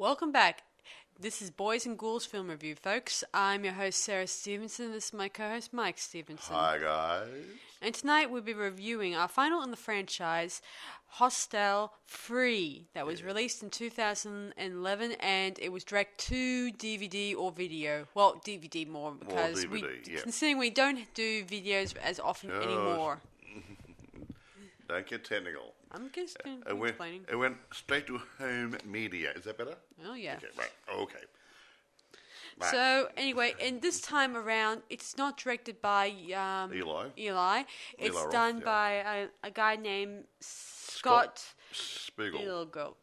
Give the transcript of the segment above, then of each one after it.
Welcome back. This is Boys and Ghouls Film Review, folks. I'm your host, Sarah Stevenson. This is my co-host, Mike Stevenson. Hi, guys. And tonight we'll be reviewing our final in the franchise, Hostel Free, that was released in 2011, and it was direct to DVD or video. Well, DVD more, because considering we don't do videos as often anymore. Don't get technical. I'm just explaining. It went straight to home media. Is that better? Oh, yeah. Okay, right. Okay. Right. So, anyway, and this time around, it's not directed by Eli. It's done by a guy named Scott Spiegel.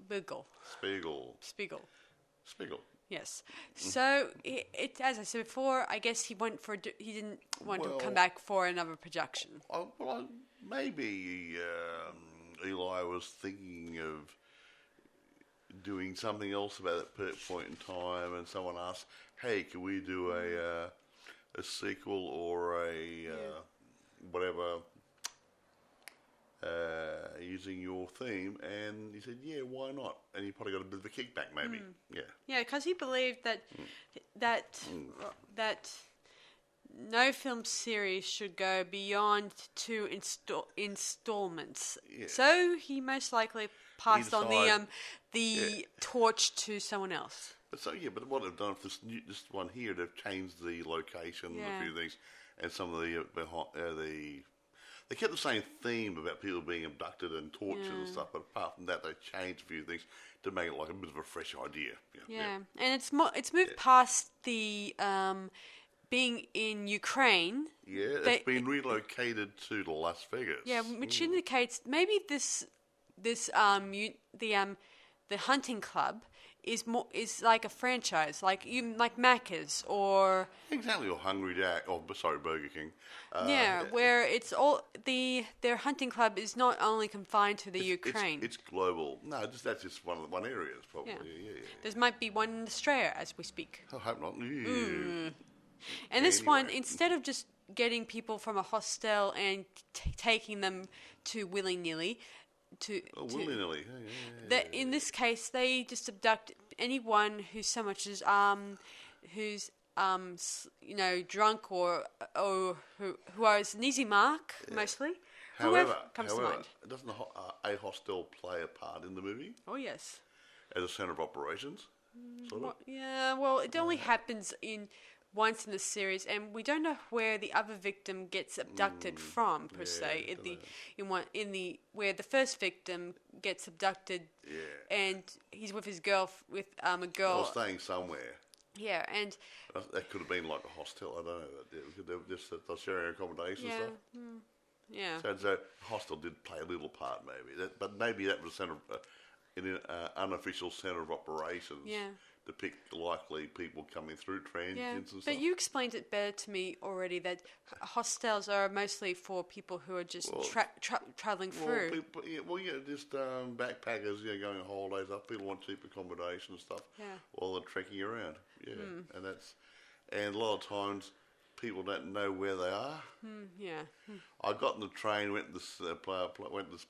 Spiegel. Yes. Mm. So, it as I said before, I guess he didn't want to come back for another production. Maybe Eli was thinking of doing something else about that point in time, and someone asked, "Hey, can we do a sequel or a whatever using your theme?" And he said, "Yeah, why not?" And he probably got a bit of a kickback, maybe. Yeah, because he believed that no film series should go beyond two installments. Yeah. So he most likely passed on the torch to someone else. But what they've done for this one here, they've changed the location and a few things, and some of they kept the same theme about people being abducted and tortured and stuff, but apart from that, they changed a few things to make it like a bit of a fresh idea. Yeah. And it's moved past the being in Ukraine. Yeah, it's been relocated to Las Vegas. Yeah, which indicates maybe the hunting club is like a franchise, like Macca's or exactly, or Hungry Jack, Burger King. Where it's all their hunting club is not only confined to the Ukraine. It's global. No, that's just one area. Probably. Yeah. There might be one in Australia as we speak. I hope not. And this one, instead of just getting people from a hostel and taking them to willy-nilly, in this case, they just abduct anyone who's so much as drunk or who is an easy mark mostly. However, comes to mind. Doesn't a hostel play a part in the movie? Oh yes. As a centre of operations. Sort of? Yeah. Well, it only happens once in the series, and we don't know where the other victim gets abducted from per se. Where the first victim gets abducted, and he's with his girl a girl. Or staying somewhere. Yeah, and that could have been like a hostel. I don't know. They were just sharing accommodation and stuff. Yeah. So the hostel did play a little part, maybe. But maybe that was an unofficial centre of operations. Yeah. To pick likely people coming through transients and stuff. But you explained it better to me already, that hostels are mostly for people who are just travelling through. Just backpackers, going on holidays. People want cheap accommodation and stuff while they're trekking around. Yeah, and a lot of times people don't know where they are. I got on the train, went to this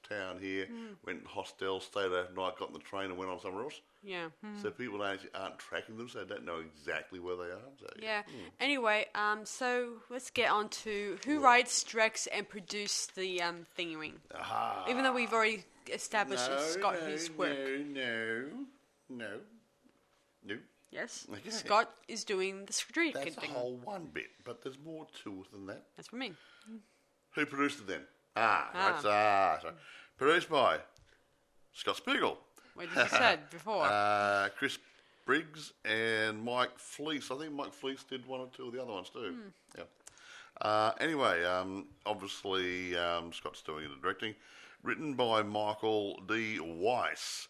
town here, went to hostel, stayed overnight, got on the train and went on somewhere else. Yeah. So people aren't tracking them, so they don't know exactly where they are. So, Anyway, so let's get on to who writes, directs, and produced the thingy. Even though we've already established it's Scott whose work. No. Yes. Okay. Scott is doing the screenwriting. That's a whole one bit, but there's more to it than that. That's for me. Who produced it then? Sorry. Produced by Scott Spiegel. What did you said before? Chris Briggs and Mike Fleece. I think Mike Fleece did one or two of the other ones too. Yeah. Anyway, obviously Scott's doing the directing. Written by Michael D. Weiss.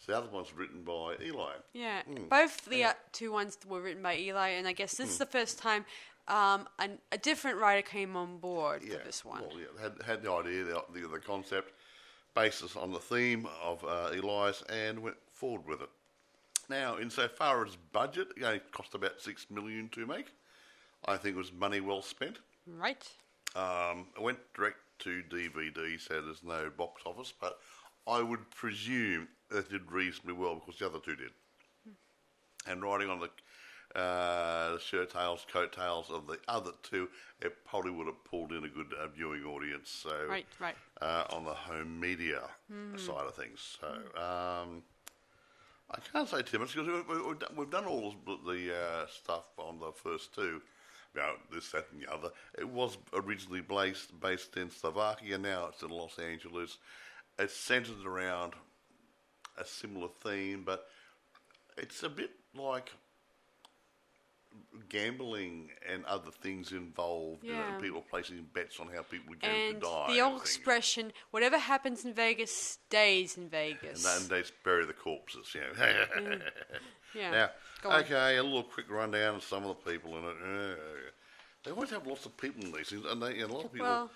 The other one's written by Eli. Yeah, both the two ones were written by Eli, and I guess this is the first time a different writer came on board for this one. Well, had the idea, the concept, basis on the theme of Eli's, and went forward with it. Now, insofar as budget, it cost about $6 million to make. I think it was money well spent. Right. It went direct to DVD, so there's no box office, but I would presume that did reasonably well because the other two did. and riding on the shirt tails, coat tails of the other two, it probably would have pulled in a good viewing audience. So, right. On the home media side of things. So, I can't say too much because we've done all the stuff on the first two. This, that, and the other. It was originally based in Slovakia. Now it's in Los Angeles. It's centered around a similar theme, but it's a bit like gambling and other things involved. Yeah. You know, people placing bets on how people are going And to die. the old expression, whatever happens in Vegas stays in Vegas. And they bury the corpses, you know. Yeah. Now, Go on. okay, a little quick rundown of some of the people in it. They always have lots of people in these things, and a lot of people... Well,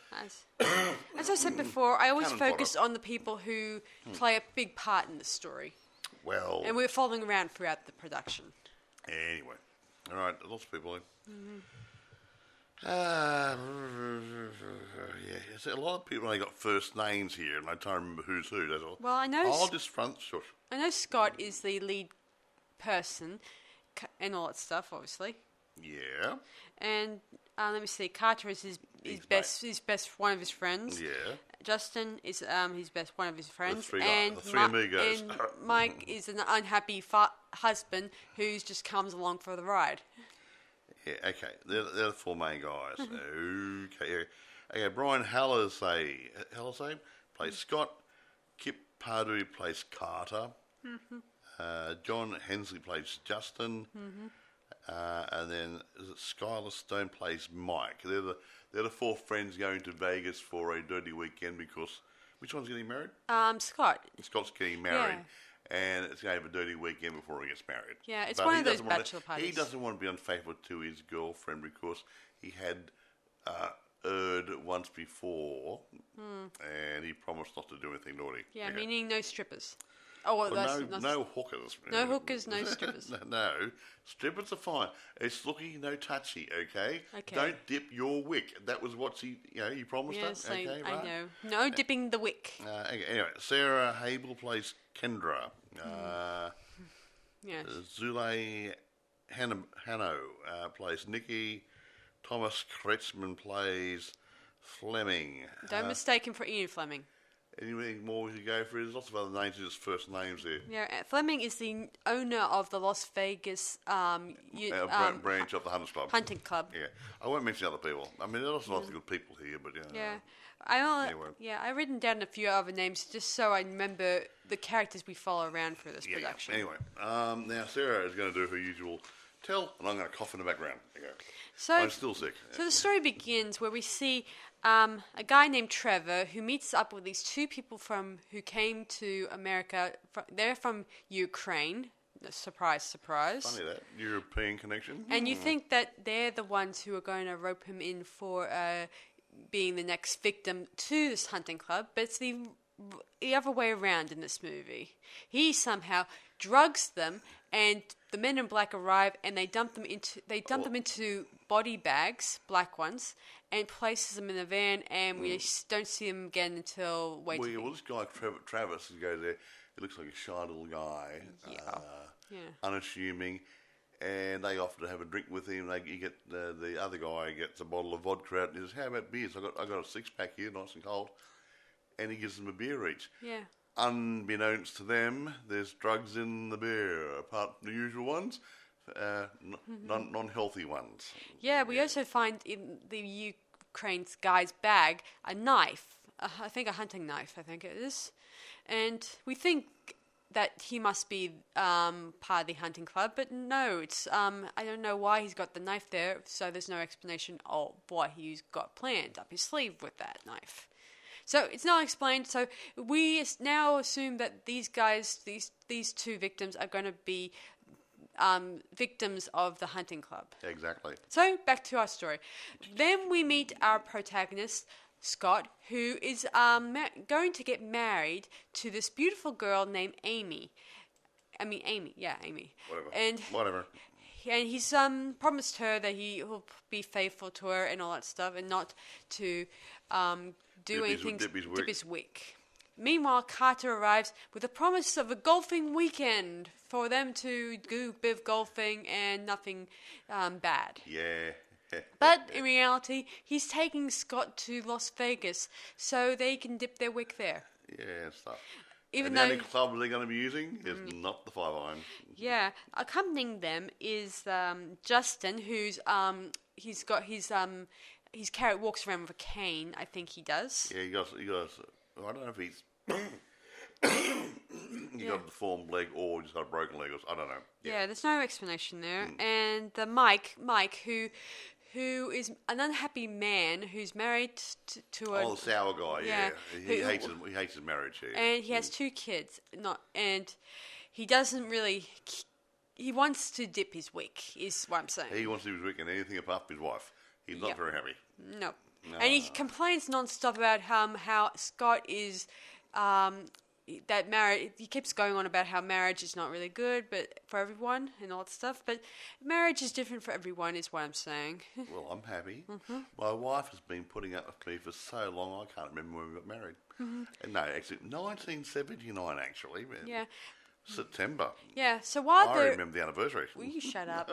as I said before, I always Cannon focus on the people who play a big part in the story. Well... And we're following around throughout the production. Anyway. All right, lots of people in. Yeah, so a lot of people only got first names here, and I don't remember who's who. That's all. Well, I know... I'll just shush. I know Scott is the lead person and all that stuff, obviously. Yeah. And let me see, Carter is his best one of his friends. Yeah. Justin is his best one of his friends. The and three amigos. And Mike is an unhappy husband who just comes along for the ride. Yeah, okay. They're the four main guys. Okay. Okay, Brian Hallisey plays Scott. Kip Pardue plays Carter. John Hensley plays Justin. And then Skylar Stone plays Mike. They're the four friends going to Vegas for a dirty weekend because which one's getting married? Scott. Scott's getting married, and it's going to have a dirty weekend before he gets married. Yeah, it's one of those bachelor parties. He doesn't want to be unfaithful to his girlfriend because he had erred once before, and he promised not to do anything naughty. Yeah, meaning no strippers. Oh, well, no hookers. No hookers, no strippers. No, strippers are fine. It's looky, no touchy, okay? Okay. Don't dip your wick. That was what he promised yes, her. Okay, I right? know. No dipping the wick. Okay, anyway, Sarah Habel plays Kendra. Yes. Zule Hanno plays Nikki. Thomas Kretzman plays Fleming. Don't mistake him for Ian Fleming. Anything more we could go for? There's lots of other names, just first names there. Yeah, Fleming is the owner of the Las Vegas branch of the Hunters Club. Hunting Club. Yeah, I won't mention other people. I mean, there's lots of good people here, but yeah. Anyway. I've written down a few other names just so I remember the characters we follow around for this production. Anyway, now Sarah is going to do her usual tell, and I'm going to cough in the background. There you go. So I'm still sick. So the story begins where we see a guy named Trevor who meets up with these two people who came to America. They're from Ukraine. Surprise, surprise. Funny that European connection. And you think that they're the ones who are going to rope him in for being the next victim to this hunting club, but it's the other way around in this movie. He somehow drugs them, and the men in black arrive, and they dump them into body bags, black ones, and places them in a van, and we don't see them again until Well, this guy Travis goes there. He looks like a shy little guy, unassuming, and they offer to have a drink with him. The other guy gets a bottle of vodka out, and he says, "How about beers? I got a 6-pack here, nice and cold," and he gives them a beer each. Yeah. Unbeknownst to them, there's drugs in the beer, apart from the usual ones, non-healthy ones. Yeah, we also find in the Ukraine's guy's bag a knife, I think a hunting knife, I think it is. And we think that he must be part of the hunting club, but no, it's I don't know why he's got the knife there, so there's no explanation of what he's got planned up his sleeve with that knife. So it's not explained. So we now assume that these guys, these two victims, are going to be victims of the hunting club. Exactly. So back to our story. Then we meet our protagonist, Scott, who is going to get married to this beautiful girl named Amy. Amy. Whatever. And he's promised her that he will be faithful to her and all that stuff, and not to do anything to dip his wick. Meanwhile, Carter arrives with a promise of a golfing weekend for them to do a bit of golfing and nothing bad. Yeah. But in reality, he's taking Scott to Las Vegas so they can dip their wick there. Yeah, stuff. Even and though the only club they're going to be using is not the 5-iron. Yeah, accompanying them is Justin, who's he's got his walks around with a cane. I think he does. Yeah, he got. I don't know if he's. He got a deformed leg or just got a broken leg. I don't know. Yeah, there's no explanation there. And the Mike, who is an unhappy man who's married to a... Oh, the sour guy, yeah. He hates his marriage, yeah. And he has 2 kids. And he doesn't really... He wants to dip his wick, is what I'm saying. He wants to do his wick and anything apart from his wife. He's not very happy. No. And he complains non-stop about how Scott is... that marriage, he keeps going on about how marriage is not really good, but for everyone and all that stuff. But marriage is different for everyone, is what I'm saying. Well, I'm happy. My wife has been putting up with me for so long. I can't remember when we got married. No, actually, 1979. Actually, yeah, September. Yeah. So while I remember the anniversary. Will you shut up?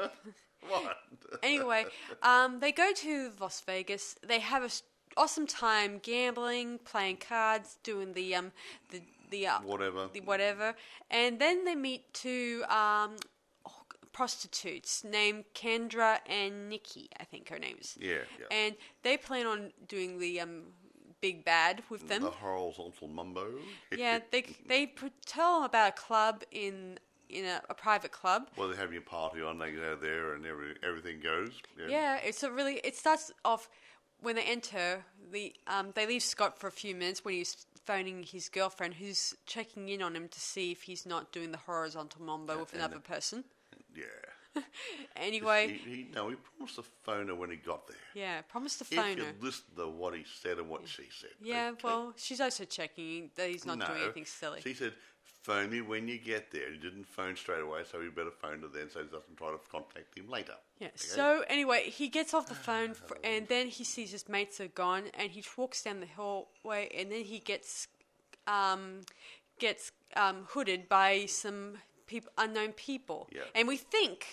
What? Anyway, they go to Las Vegas. They have a awesome time gambling, playing cards, doing the whatever, and then they meet 2 prostitutes named Kendra and Nikki, I think her name's. Yeah. And they plan on doing the big bad with them. The horizontal mumbo. Yeah, they tell them about a club in a private club. Well, they're having a party on. They go there and everything goes. Yeah, it starts off when they enter. They leave Scott for a few minutes when he's phoning his girlfriend, who's checking in on him to see if he's not doing the horizontal mambo with another person. Yeah. Anyway. He promised to phone her when he got there. Yeah, promised to phone her. If you listen to what he said and what she said. Yeah, okay? Well, she's also checking that he's not doing anything silly. She said, phone me when you get there. He didn't phone straight away, so you better phone her then so he doesn't try to contact him later. Yeah, okay? So anyway, he gets off the phone and then he sees his mates are gone and he walks down the hallway and then he gets hooded by some unknown people. Yeah. And we think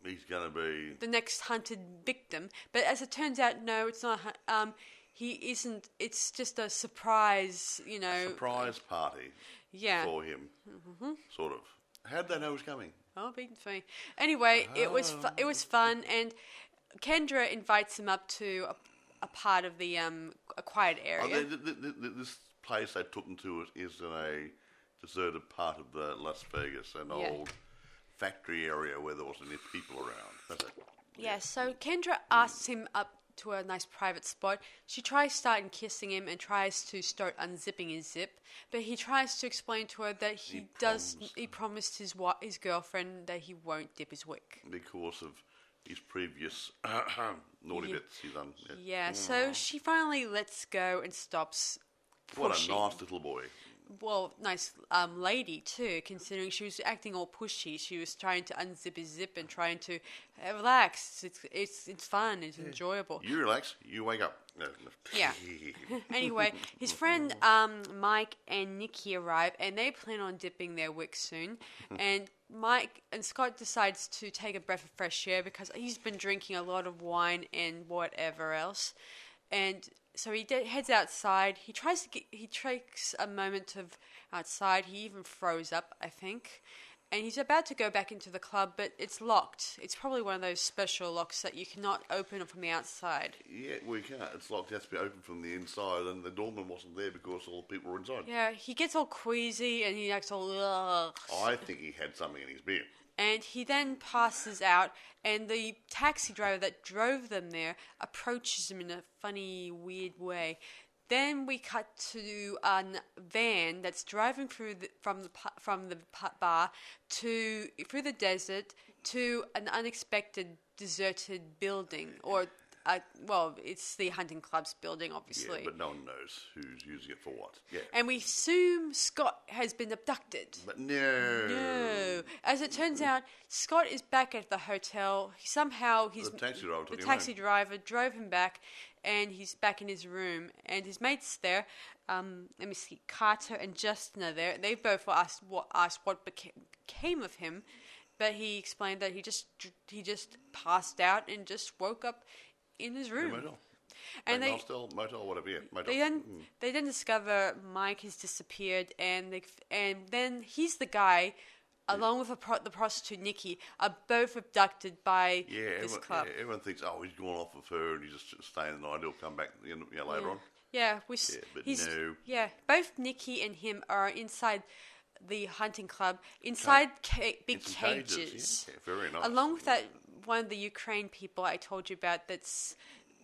he's going to be the next hunted victim, but as it turns out, no, it's not. He isn't. It's just a surprise, surprise party. Yeah. For him, sort of. How'd they know he was coming? Oh, being funny. Anyway, it was fun, and Kendra invites him up to a part of the a quiet area. This place they took him to is in a deserted part of Las Vegas, an old factory area where there wasn't any people around. That's it. Yeah, so Kendra asks him up to a nice private spot. She tries starting kissing him and tries to start unzipping his zip, but he tries to explain to her that he promised his girlfriend that he won't dip his wick. Because of his previous naughty bits he's done. Yeah, so she finally lets go and stops pushing. What a nice little boy. Well, nice lady too, considering she was acting all pushy. She was trying to unzip his zip and trying to relax. It's fun. It's enjoyable. You relax. You wake up. Yeah. Anyway, his friend Mike and Nikki arrive, and they plan on dipping their wicks soon. And Mike and Scott decides to take a breath of fresh air because he's been drinking a lot of wine and whatever else. And so he heads outside. He takes a moment of outside. He even froze up, I think. And he's about to go back into the club, but it's locked. It's probably one of those special locks that you cannot open from the outside. Yeah, we can't. It's locked. It has to be open from the inside, and the doorman wasn't there because all the people were inside. Yeah, he gets all queasy, and he acts all, ugh. I think he had something in his beer. And he then passes out, and the taxi driver that drove them there approaches him in a funny, weird way. Then we cut to a van that's driving from the bar through the desert to an unexpected deserted building or well, it's the hunting club's building, obviously. Yeah, but no one knows who's using it for what. Yeah. And we assume Scott has been abducted. But no. As it turns out, Scott is back at the hotel. Somehow The taxi driver drove him back, and he's back in his room. And his mates there, let me see, Carter and Justin are there. They both were asked what became of him. But he explained that he just passed out and just woke up in his room. Motel. And motel, whatever. Yeah, motel. They then discover Mike has disappeared, and then he's the guy, along with the prostitute Nikki, are both abducted by this club. Yeah, everyone thinks, he's gone off with her, and he's just staying the night. He'll come back later on. Yeah, but no. Yeah, both Nikki and him are inside the hunting club, inside big cages. Yeah, very nice. Along with that, one of the Ukraine people I told you about, that's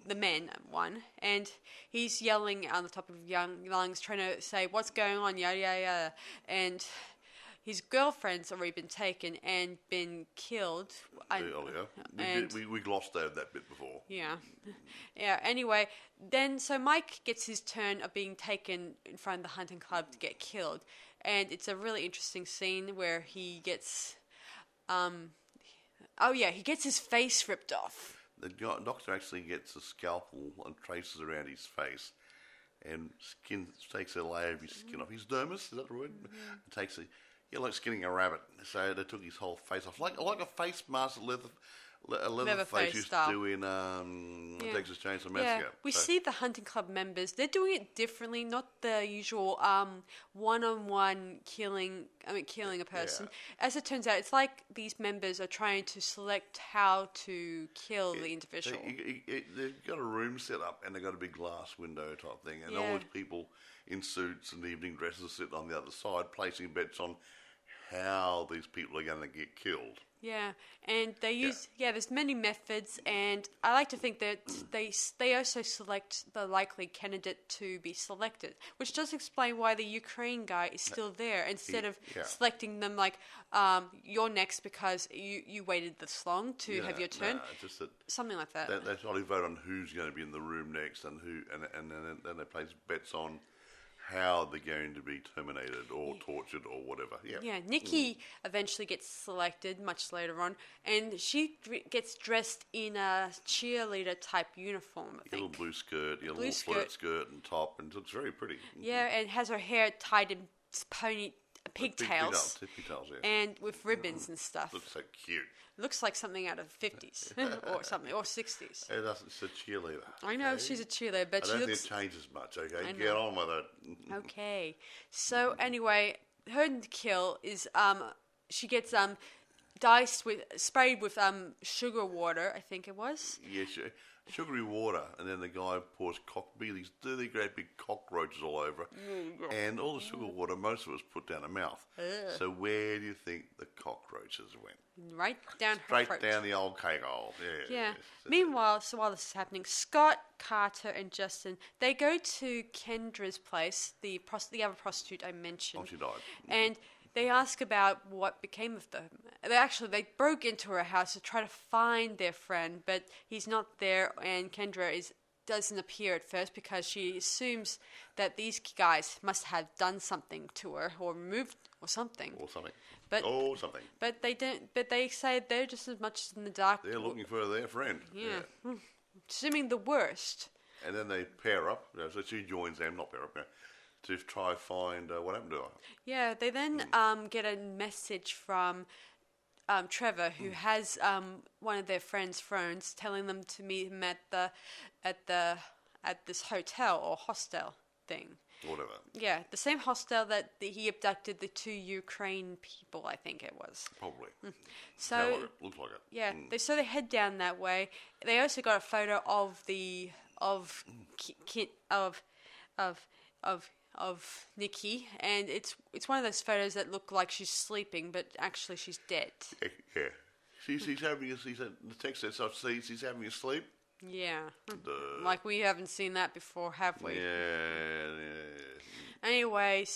the man one, and he's yelling on the top of young lungs, trying to say, what's going on, yada, yada, yada. And his girlfriend's already been taken and been killed. We glossed over that bit before. Yeah. Yeah, anyway, then so Mike gets his turn of being taken in front of the hunting club to get killed. And it's a really interesting scene where he gets, he gets his face ripped off. The doctor actually gets a scalpel and traces around his face, and takes a layer of his skin off. His dermis, is that the word? Mm-hmm. Takes like skinning a rabbit. So they took his whole face off, like a face mask, a leather face used to do in Texas Chainsaw Massacre. Yeah, we see the hunting club members. They're doing it differently, not the usual one-on-one killing a person. Yeah. As it turns out, it's like these members are trying to select how to kill the individual. They've got a room set up, and they've got a big glass window type thing, and all these people in suits and evening dresses sitting on the other side, placing bets on how these people are going to get killed. Yeah, and they use there's many methods, and I like to think that they also select the likely candidate to be selected, which does explain why the Ukraine guy is still there instead of selecting them like you're next because you waited this long to have your turn. Just that something like that. They try to vote on who's going to be in the room next, and then they place bets on how they're going to be terminated or tortured or whatever. Yeah, Nikki eventually gets selected much later on, and she gets dressed in a cheerleader type uniform, I think. A little blue skirt, a little flirt skirt and top, and it's very pretty. Yeah, and has her hair tied in pigtails. Pigtails, and with ribbons and stuff. Looks so cute. Looks like something out of the 50s or something, or 60s. It doesn't. It's a cheerleader. I know she's a cheerleader, but I don't think it changes much, okay? Get on with it. Okay. So, anyway, her kill is, she gets, sprayed with, sugar water, I think it was. Yeah, sugary water, and then the guy pours these dirty, great big cockroaches all over, and all the sugar water, most of it was put down her mouth. So where do you think the cockroaches went? Right down her throat. Straight down the old cake hole. Yeah. Meanwhile, while this is happening, Scott, Carter, and Justin, they go to Kendra's place, the other prostitute I mentioned. Oh, she died. And they ask about what became of them. They broke into her house to try to find their friend, but he's not there, and Kendra doesn't appear at first because she assumes that these guys must have done something to her or moved or something. But they don't. But they say they're just as much in the dark. They're looking for their friend. Yeah. Assuming the worst. And then they pair up. So she joins them, not pair up. To try and find what happened to her. Yeah, they then get a message from Trevor, who has one of their friends' phones, telling them to meet him at this hotel or hostel thing. Whatever. Yeah, the same hostel that he abducted the 2 Ukraine people, I think it was. Probably. So looks like it. Yeah, they head down that way. They also got a photo of Nikki, and it's one of those photos that look like she's sleeping, but actually she's dead. Yeah. She's having the text says she's having a sleep. Yeah. Like we haven't seen that before, have we? Yeah. Anyway,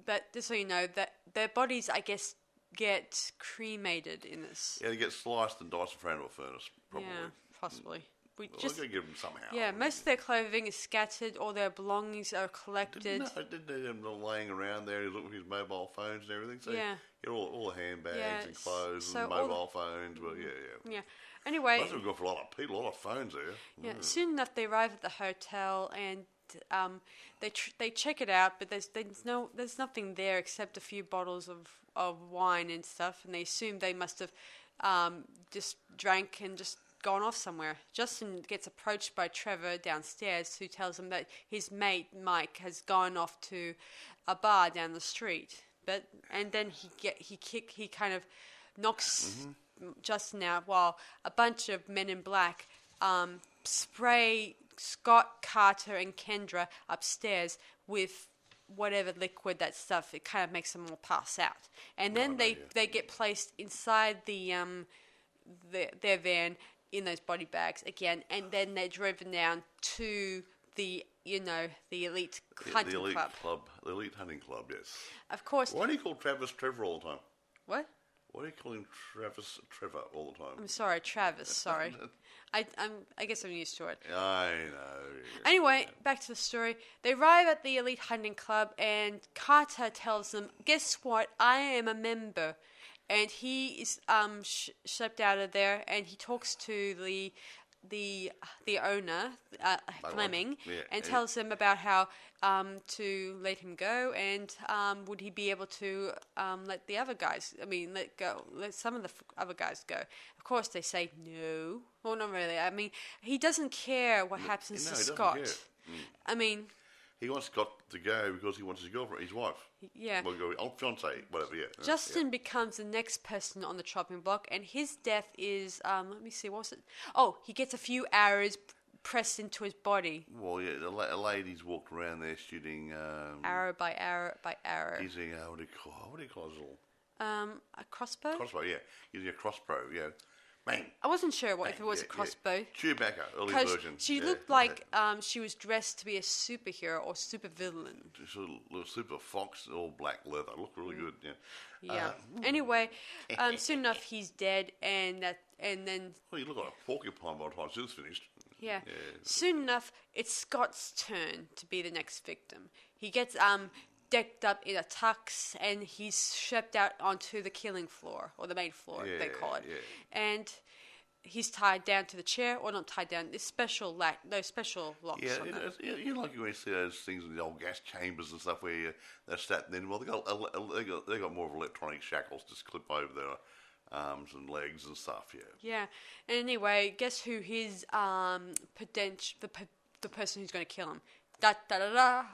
but just so you know, that their bodies, I guess, get cremated in this. Yeah, they get sliced and diced in front of a furnace, probably. Yeah, possibly. Well, they're going to give them somehow. Yeah, most of their clothing is scattered, all their belongings are collected. Didn't they have them laying around there? He's looking at his mobile phones and everything. So yeah. Get all the handbags and clothes and mobile phones. Well, yeah. Yeah. Anyway. Must have gone for a lot of people, a lot of phones there. Yeah. Soon enough, they arrive at the hotel and they check it out, but there's nothing there except a few bottles of wine and stuff, and they assume they must have just drank and just gone off somewhere. Justin gets approached by Trevor downstairs, who tells him that his mate Mike has gone off to a bar down the street. And then he kind of knocks Justin out while a bunch of men in black spray Scott, Carter, and Kendra upstairs with whatever liquid, that stuff. It kind of makes them all pass out, and then they get placed inside their van in those body bags again, and then they're driven down to the elite hunting club. The elite hunting club, yes. Of course. Why do you call Travis Trevor all the time? What? Why do you call him Travis Trevor all the time? I'm sorry, Travis. Sorry. I guess I'm used to it. I know. Anyway, back to the story. They arrive at the elite hunting club, and Carter tells them, "Guess what? I am a member." And he is shipped out of there, and he talks to the owner, Fleming, and tells him about how to let him go, and would he be able to let some of the other guys go. Of course, they say no. Well, not really. I mean, he doesn't care what happens to Scott. I mean, he wants Scott to go because he wants his girlfriend, his wife. Yeah. Well, fiance, whatever, yeah. Justin becomes the next person on the chopping block, and his death is, let me see, what was it? Oh, he gets a few arrows pressed into his body. Well, yeah, a lady's walked around there shooting... arrow by arrow by arrow. Using, what do you call it? A crossbow? Crossbow, yeah. Using a crossbow, yeah. Bang. I wasn't sure if it was a crossbow. Yeah. Chewbacca, early version. She looked like she was dressed to be a superhero or supervillain. She's a little super fox, all black leather. Looked really good, yeah. Yeah. Anyway, soon enough he's dead, and then. Well, you look like a porcupine by the time this is finished. Yeah. Soon enough, it's Scott's turn to be the next victim. He gets decked up in a tux, and he's shipped out onto the killing floor, or the main floor, they call it. Yeah. And he's tied down to the chair, or not tied down. There's special locks. Yeah, you know, like when you see those things in the old gas chambers and stuff where they're sat. And then, well, they got more of electronic shackles just clip over their arms and legs and stuff. Yeah. Yeah. And anyway, guess who his the person who's going to kill him? Carter.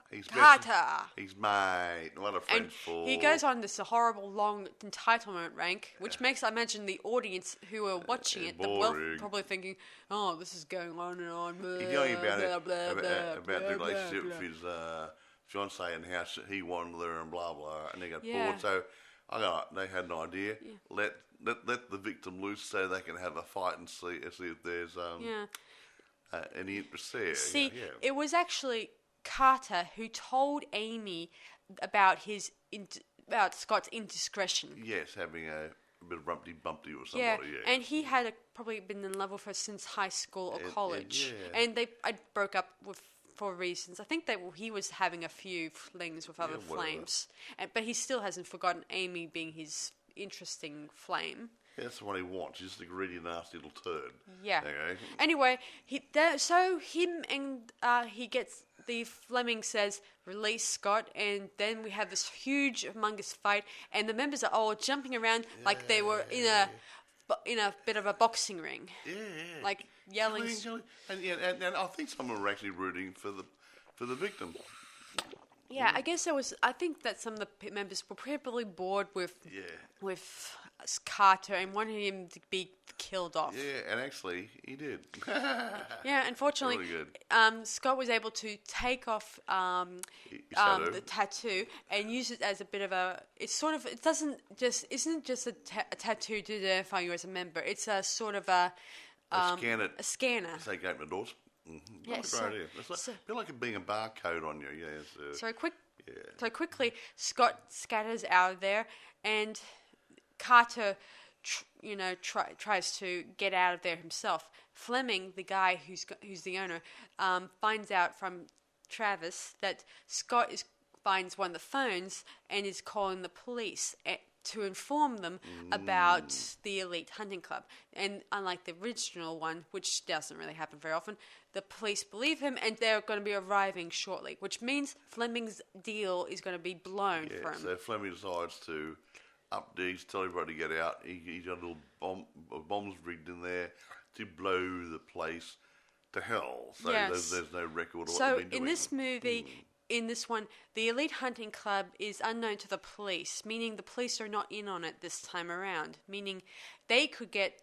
He's mate. What a French fool. He goes on this horrible long entitlement rank, which makes, I imagine, the audience who are watching it, probably thinking, "Oh, this is going on and on." Blah, he's going about the relationship with his fiancée and how he wanted her and blah blah, and they got bored. So they had an idea. Yeah. Let the victim loose so they can have a fight and see if there's any interest there. See, it was actually Carter who told Amy about Scott's indiscretion. Yes, having a bit of bumpty with somebody. Yeah, and he had probably been in love with her since high school or college, and I broke up for reasons. I think that he was having a few flings with other flames, but he still hasn't forgotten Amy being his interesting flame. Yeah, that's what he wants. He's just a greedy, nasty little turd. Yeah. Okay. Anyway, the Fleming says, "Release Scott," and then we have this huge, humongous fight, and the members are all jumping around like they were in a bit of a boxing ring. Yeah. Like yelling. And I think some of them were actually rooting for the victim. Yeah, I guess I think that some of the members were probably bored with Carter and wanted him to be killed off. Yeah, and actually he did. Yeah, unfortunately, really good. Scott was able to take off the tattoo and use it as a bit of a. Isn't just a tattoo to identify you as a member. It's a sort of a scanner. So they open the doors. Mm-hmm. Yeah, great idea. It's a bit like being a barcode on you. Yeah. So quickly, Scott scatters out of there, and Carter, tries to get out of there himself. Fleming, the guy who's the owner, finds out from Travis that Scott finds one of the phones and is calling the police to inform them about the elite hunting club. And unlike the original one, which doesn't really happen very often, the police believe him and they're going to be arriving shortly, which means Fleming's deal is going to be blown for him. So Fleming decides to up digs, tell everybody to get out. He's got little bombs rigged in there to blow the place to hell. So there's no record of what they've been doing. So in this movie... In this one, the elite hunting club is unknown to the police, meaning the police are not in on it this time around, meaning they could get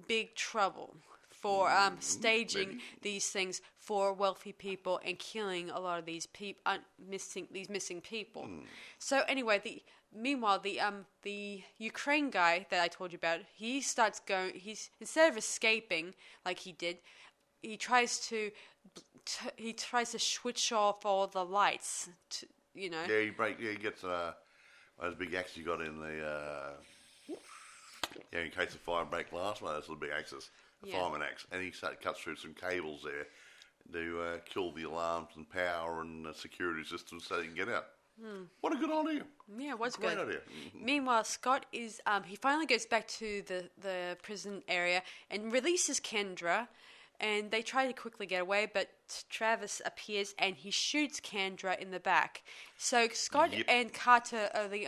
big trouble for staging these things for wealthy people and killing a lot of these missing people. So anyway, meanwhile, the Ukraine guy that I told you about, he starts going. Instead of escaping like he did, he tries to switch off all the lights. He gets those big axes you got in the in case the fire break glass. One of those little big axes, fireman axe, and he cuts through some cables there to kill the alarms and power and security systems so they can get out. What a good idea! Yeah, it was Great good. idea. Meanwhile, Scott is he finally goes back to the prison area and releases Kendra. And they try to quickly get away, but Travis appears and he shoots Kendra in the back. So Scott and Carter are the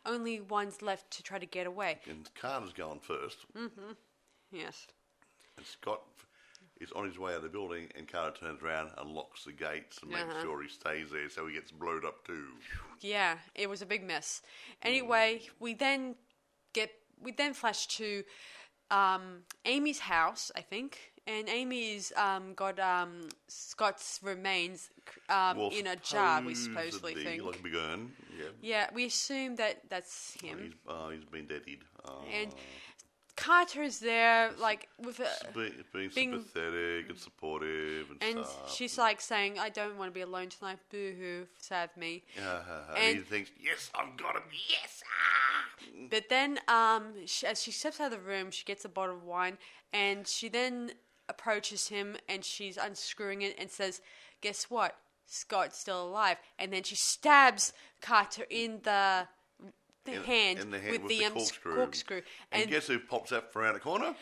only ones left to try to get away. And Carter's going first. Mm-hmm. Yes. And Scott is on his way out of the building, and Carter turns around and locks the gates and makes sure he stays there, so he gets blowed up too. Yeah, it was a big mess. Anyway, we then flash to Amy's house, I think. And Amy's got Scott's remains in a jar, we supposedly think. Like a big urn, Yeah, we assume that that's him. He's been deadied. And Carter's there, like, with being sympathetic and supportive and stuff. She's like saying, I don't want to be alone tonight, boo-hoo, sad me. And he thinks, yes, I've got him, yes! But then, as she steps out of the room, she gets a bottle of wine, and she then approaches him, and she's unscrewing it and says, guess what? Scott's still alive. And then she stabs Carter in the hand with the corkscrew. And guess who pops up around the corner?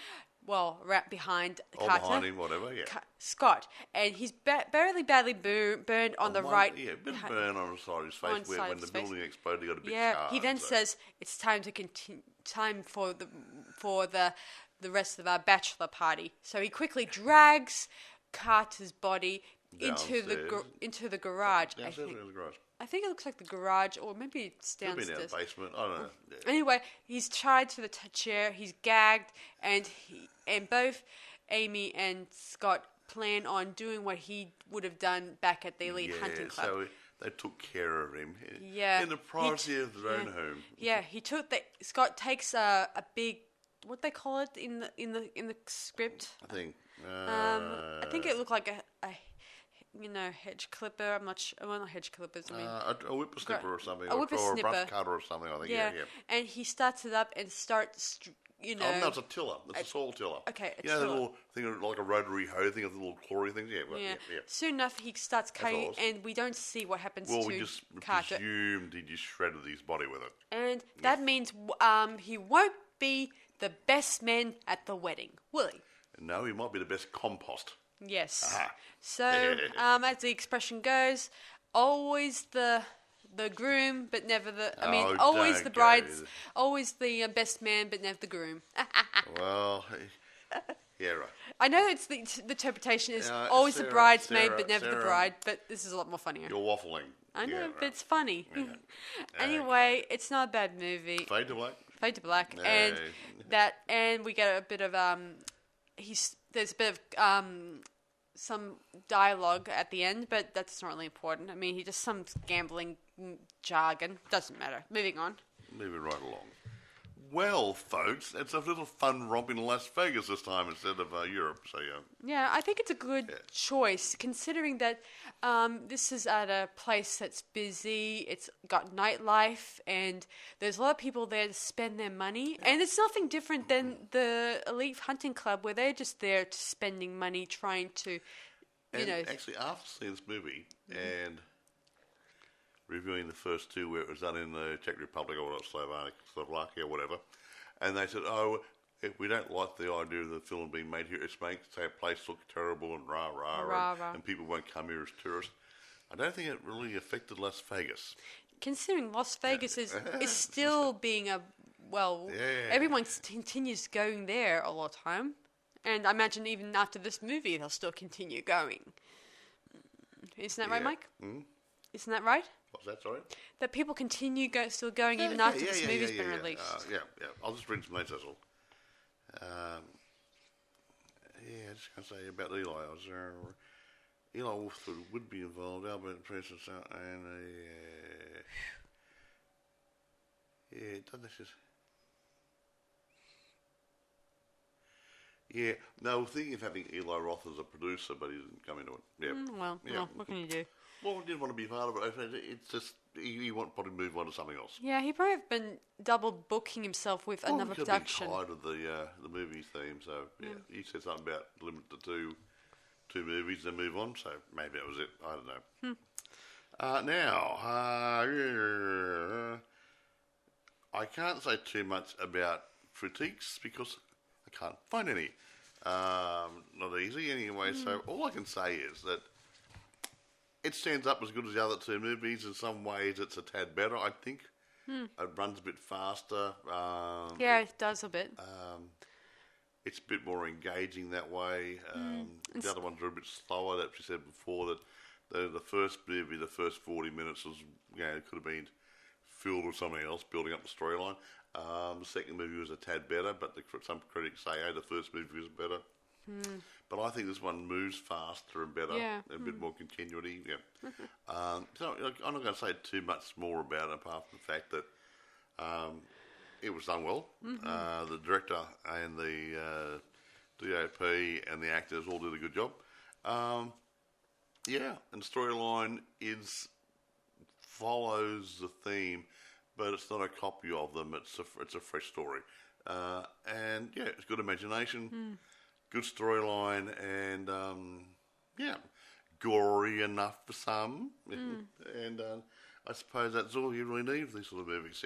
Well, right behind Carter. Behind him, whatever, Scott. And he's badly burned on the right. Yeah, a bit of burn on the side of his face where when the building exploded, he got a bit scarred. He then says, it's time to continue. Time for the rest of our bachelor party. So he quickly drags Carter's body into the garage. Downstairs or in the garage? I think it looks like the garage, or maybe it's downstairs. Could be down the basement. I don't know. Yeah. Anyway, he's tied to the chair. He's gagged, and both Amy and Scott plan on doing what he would have done back at the Elite Hunting Club. So they took care of him. Yeah, in the privacy of their own home. Yeah, Scott takes a big. What they call it in the script? I think. I think it looked like a hedge clipper. I'm not sure. Well, not hedge clippers. I mean, a whippersnipper or something, or a brush cutter or something. I think. Yeah. And he starts it up and starts. Oh, no, it's a tiller. It's a soil tiller. Okay, the little thing like a rotary hoe thing with the little clawy things. Yeah. Soon enough, he starts cutting, and we don't see what happens to Carter. Well, we just presumed he just shredded his body with it. And that means he won't be the best man at the wedding, will he? No, he might be the best compost. Yes. Aha. So, as the expression goes, always the groom, but never the. Always the bride's. Always the best man, but never the groom. Well, yeah, right. I know it's the interpretation is always the bridesmaid, but never the bride. But this is a lot more funnier. You're waffling. I know, but it's funny. Yeah. Anyway, it's not a bad movie. Fade to Black. Fade to Black, and we get a bit of there's a bit of some dialogue at the end, but that's not really important. I mean, he just some gambling jargon. Doesn't matter. Moving on. Moving right along. well, folks, it's a little fun romp in Las Vegas this time instead of Europe. So yeah. Yeah, I think it's a good choice, considering that this is at a place that's busy. It's got nightlife, and there's a lot of people there to spend their money. Yeah. And it's nothing different than the Elite Hunting Club, where they're just there to spending money, trying to, Actually, after seeing this movie and reviewing the first two where it was done in the Czech Republic or Slovakia or whatever, and they said, if we don't like the idea of the film being made here, it makes our place look terrible and rah, and people won't come here as tourists. I don't think it really affected Las Vegas. Considering Las Vegas is still being everyone continues going there a lot of time. And I imagine even after this movie, they'll still continue going. Isn't that right, Mike? Mm? Isn't that right? What's that, sorry? That people continue still going even after this movie's been released. Yeah. I'll just read some notes, that's all. I just going to say about Eli. Eli Wolfwood would be involved, Albert Princess, and doesn't this just... Yeah, no, we're thinking of having Eli Roth as a producer, but he didn't come into it. Yeah. Well, what can you do? Well, he didn't want to be part of it. It's just, he wanted to probably move on to something else. Yeah, he probably have been double booking himself with another production. He could have been tired of the movie theme, so he said something about limit to two movies and move on, so maybe that was it. I don't know. Now, I can't say too much about critiques because I can't find any. Not easy anyway, so all I can say is that it stands up as good as the other two movies. In some ways, it's a tad better, I think. It runs a bit faster. It does a bit. It's a bit more engaging that way. The other ones are a bit slower. That she said before that the first movie, the first 40 minutes was, it could have been filled with something else, building up the storyline. The second movie was a tad better, but some critics say, the first movie was better. But I think this one moves faster and better, a bit more continuity. So I'm not going to say too much more about it, apart from the fact that it was done well. The director and the DOP and the actors all did a good job. And the storyline follows the theme, but it's not a copy of them. It's a fresh story, and it's good imagination, good storyline, and gory enough for some. And I suppose that's all you really need for these sort of movies.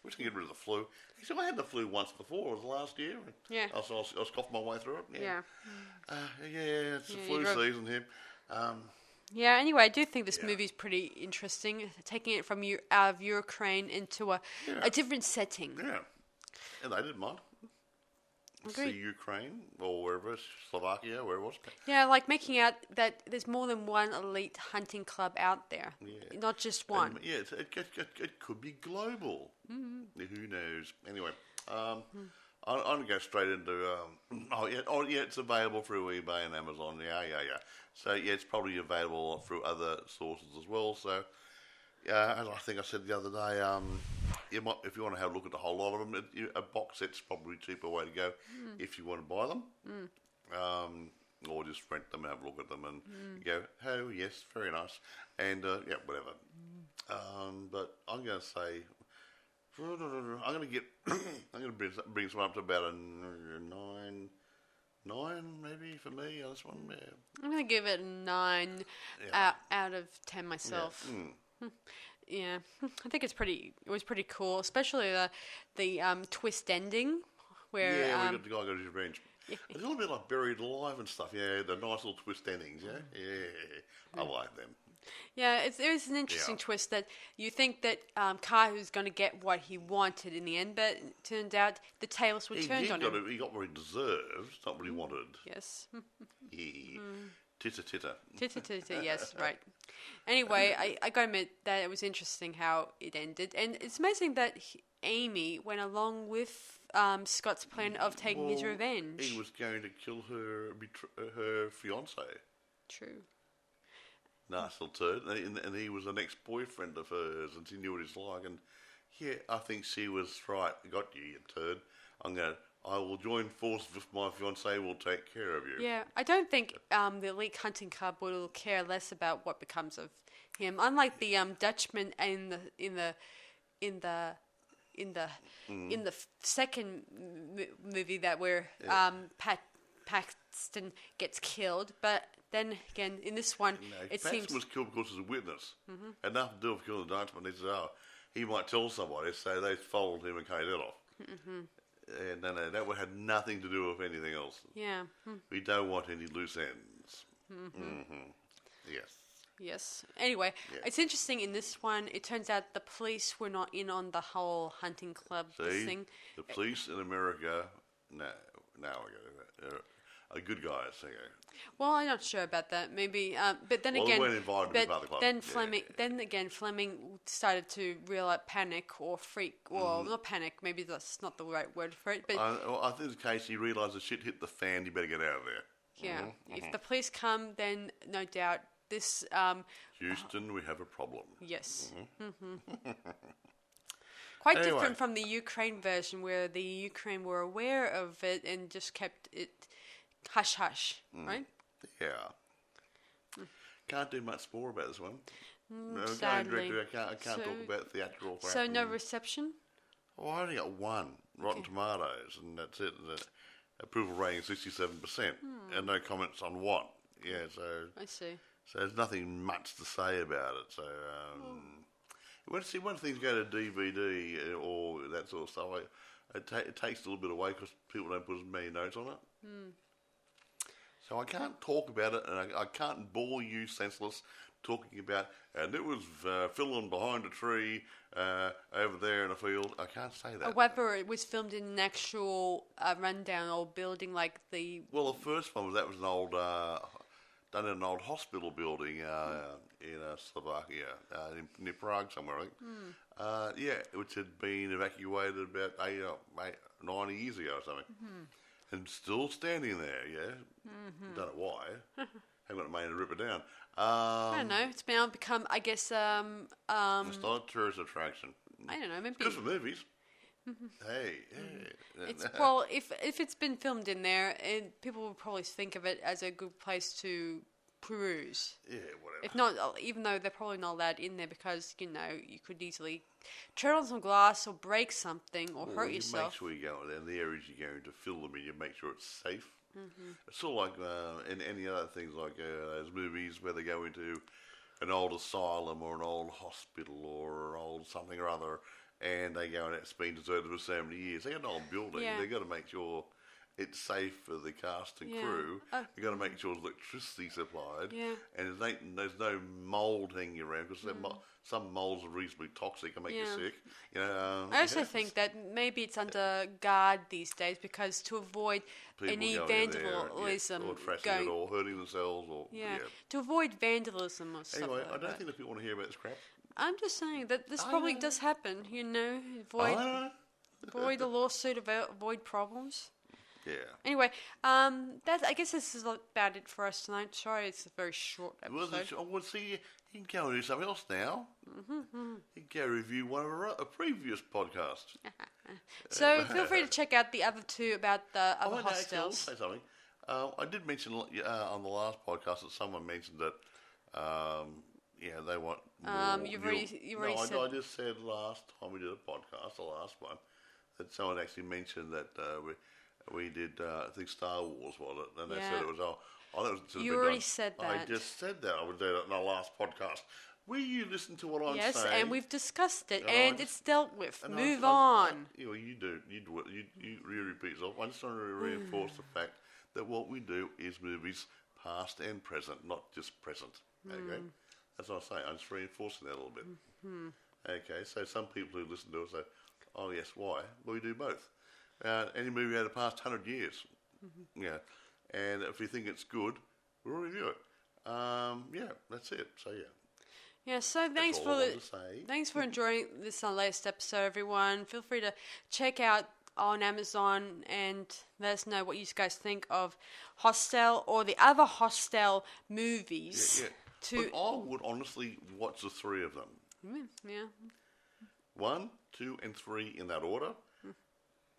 Wish I could get rid of the flu. He said I had the flu once before. It was last year. Yeah. I was coughing my way through it. Yeah. It's the flu season here. Anyway, I do think this movie's pretty interesting, taking it from out of Ukraine into a different setting. Yeah, and they didn't mind. Agreed. See Ukraine or wherever, Slovakia, where it was. Yeah, like making out that there's more than one elite hunting club out there, not just one. And, it could be global. Who knows? Anyway, I'm going to go straight into... it's available through eBay and Amazon. Yeah. So, it's probably available through other sources as well. So, as I think I said the other day, if you want to have a look at the whole lot of them, a box set's probably a cheaper way to go if you want to buy them. Or just rent them and have a look at them and go, oh, yes, very nice. And, whatever. But I'm going to say... I'm going to bring some up to about a 9 maybe for me. This one, I'm going to give it a 9 out of 10 myself. Yeah, I think it was pretty cool, especially the twist ending where we got the guy got his revenge. It's a little bit like Buried Alive and stuff. Yeah, the nice little twist endings. I like them. Yeah, there's an interesting twist that you think that Kahu's going to get what he wanted in the end, but it turned out the tables were turned on him. He got what he deserved, not what he wanted. Yes. Titter. Titter, yes, right. Anyway, I got to admit that it was interesting how it ended. And it's amazing that Amy went along with Scott's plan of taking his revenge. He was going to kill her fiancé. True. Nice little turd. And he was an ex-boyfriend of hers, and she knew what he's like. And Yeah, I think she was right. Got you, you turd. I will join forces with my fiancé. We'll take care of you. Yeah, I don't think the elite hunting club will care less about what becomes of him. Unlike the Dutchman in the second movie that where Paxton gets killed, but then again in this one Paxton was killed because he was a witness. Had nothing to do with killing the Dutchman. He said, he might tell somebody, so they followed him and carried it off. And no, that had nothing to do with anything else. Yeah. We don't want any loose ends. Yes. Yes. Anyway, it's interesting in this one, it turns out the police were not in on the whole hunting club thing. The police in America, are good guys. Well, I'm not sure about that. Maybe, but then They again, weren't invited to be part of the club. Then Fleming started to realize panic or freak. Well, not panic. Maybe that's not the right word for it. But I think in the case he realised the shit hit the fan. You better get out of there. Yeah. If the police come, then no doubt this. Houston, we have a problem. Yes. Quite different from the Ukraine version, where the Ukraine were aware of it and just kept it hush hush, right? Yeah. Can't do much more about this one. Sadly. I can't talk about theatrical. So no reception? Oh, I only got one Rotten Tomatoes, and that's it. The approval rating 67%, and no comments on what. Yeah, so I see. So there's nothing much to say about it. So when things go to DVD or that sort of stuff, it takes a little bit away because people don't put as many notes on it. So I can't talk about it, and I can't bore you senseless talking about, and it was filmed behind a tree over there in a field. I can't say that. Whether it was filmed in an actual rundown old building like the... Well, the first one was an old, done in an old hospital building in Slovakia, near Prague somewhere, I think. Which had been evacuated about 90 years ago or something. And still standing there, Don't know why. Haven't got a man to rip it down. I don't know. It's now become, I guess, it's not a tourist attraction. I don't know. Maybe it's good for movies. Hey. Well, if it's been filmed in there, people will probably think of it as a good place to peruse. Yeah, whatever. If not, even though they're probably not allowed in there because, you could easily tread on some glass or break something or hurt yourself. Make sure you go in the areas you're going to film them in, you make sure it's safe. It's sort of like in any other things like those movies where they go into an old asylum or an old hospital or an old something or other, and they go and it's been deserted for so many years. They got an old building. Yeah. They've got to make sure it's safe for the cast and crew. You've got to make sure there's electricity supplied. Yeah. And there's no mould hanging around because some moulds are reasonably toxic and make you sick. I also think that maybe it's under guard these days because to avoid any vandalism or trashing it or hurting themselves or to avoid vandalism or something. Anyway, like I don't think that people want to hear about this crap. I'm just saying that this probably does happen. Avoid a lawsuit, avoid problems. Yeah. Anyway, I guess this is about it for us tonight. Sorry, it's a very short episode. Well, see, you can go and do something else now. You can go review one of a previous podcast. So feel free to check out the other two about the other hostels. I'll say something. I did mention on the last podcast that someone mentioned that, they want more. You've already said. I just said last time we did a podcast, the last one, that someone actually mentioned that we did, I think Star Wars, was it? And they said it was, you already said that. I just said that. I would do that in our last podcast. Will you listen to what I'm saying? Yes, and we've discussed it, and it's dealt with. Move on. You do. You repeat yourself. I just want to reinforce the fact that what we do is movies past and present, not just present. Okay? That's what I'm saying. I'm just reinforcing that a little bit. Okay, so some people who listen to us say, oh yes, why? Well, we do both. Any movie out of the past 100 years. Yeah. And if we think it's good, we'll review it. That's it. So, Yeah, so thanks for enjoying this latest episode, everyone. Feel free to check out on Amazon and let us know what you guys think of Hostel or the other Hostel movies. But I would honestly watch the three of them. 1, 2, and 3 in that order,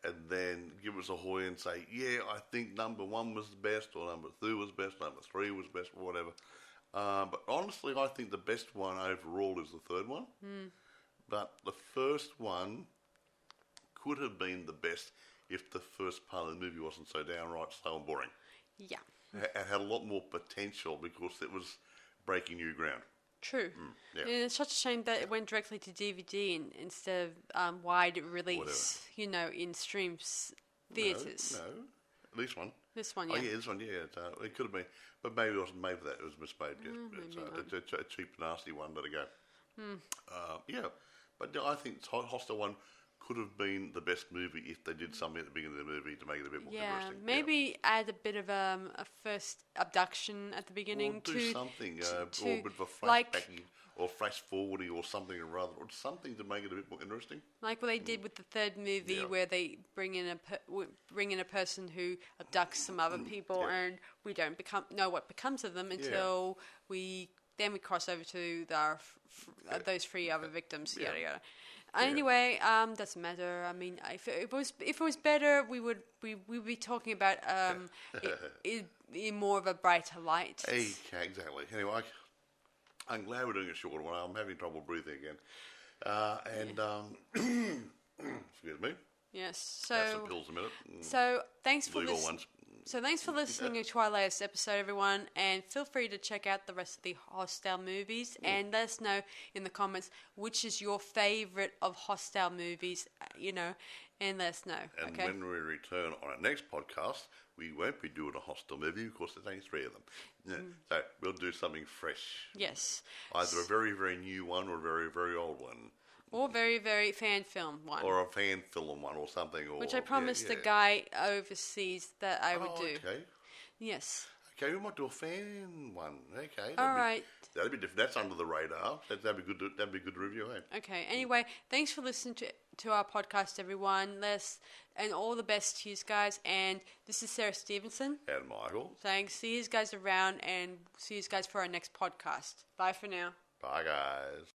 and then give us a hoy and say, yeah, I think number 1 was the best, or number 2 was best, number 3 was best, or whatever. But honestly, I think the best one overall is the third one. But the first one could have been the best if the first part of the movie wasn't so downright slow and boring. Yeah. It had a lot more potential because it was breaking new ground. True. Yeah. And it's such a shame that it went directly to DVD instead of wide release, in streams theatres. No, this one. This one, yeah. Oh, yeah, this one, yeah. It could have been. But maybe it wasn't made for that. It was mismade. It's a cheap, nasty one. Let it go. Yeah. But I think Hostel 1 could have been the best movie if they did something at the beginning of the movie to make it a bit more interesting. Maybe add a bit of a first abduction at the beginning. Or do something, or a bit of a flashbacking, or flash forwarding, or something or other, or something to make it a bit more interesting. Like what they did with the third movie, where they bring in a person who abducts some other people, and we don't know what becomes of them until we cross over to those 3 other victims. Yada yada. Anyway, doesn't matter. I mean, if it was better, we would be talking about it in more of a brighter light. Okay, exactly. Anyway, I'm glad we're doing a short one. I'm having trouble breathing again. Excuse me. Yes. So have some pills a minute. So thanks for legal listening. ones. So thanks for listening to our latest episode, everyone, and feel free to check out the rest of the Hostel movies and let us know in the comments which is your favourite of Hostel movies, and let us know. And when we return on our next podcast, we won't be doing a Hostel movie because there's only 3 of them. So we'll do something fresh. Yes. Either a very, very new one or a very, very old one. Or very, very fan film one. Or a fan film one or something. Which I promised the guy overseas that I would do. Okay. Yes. Okay, we might do a fan one. Okay. All right. That'd be different. That's under the radar. That'd be good. That'd be good to review. Eh? Okay. Anyway, thanks for listening to our podcast, everyone. And all the best to you guys. And this is Sarah Stevenson. And Michael. Thanks. See you guys around, and see you guys for our next podcast. Bye for now. Bye, guys.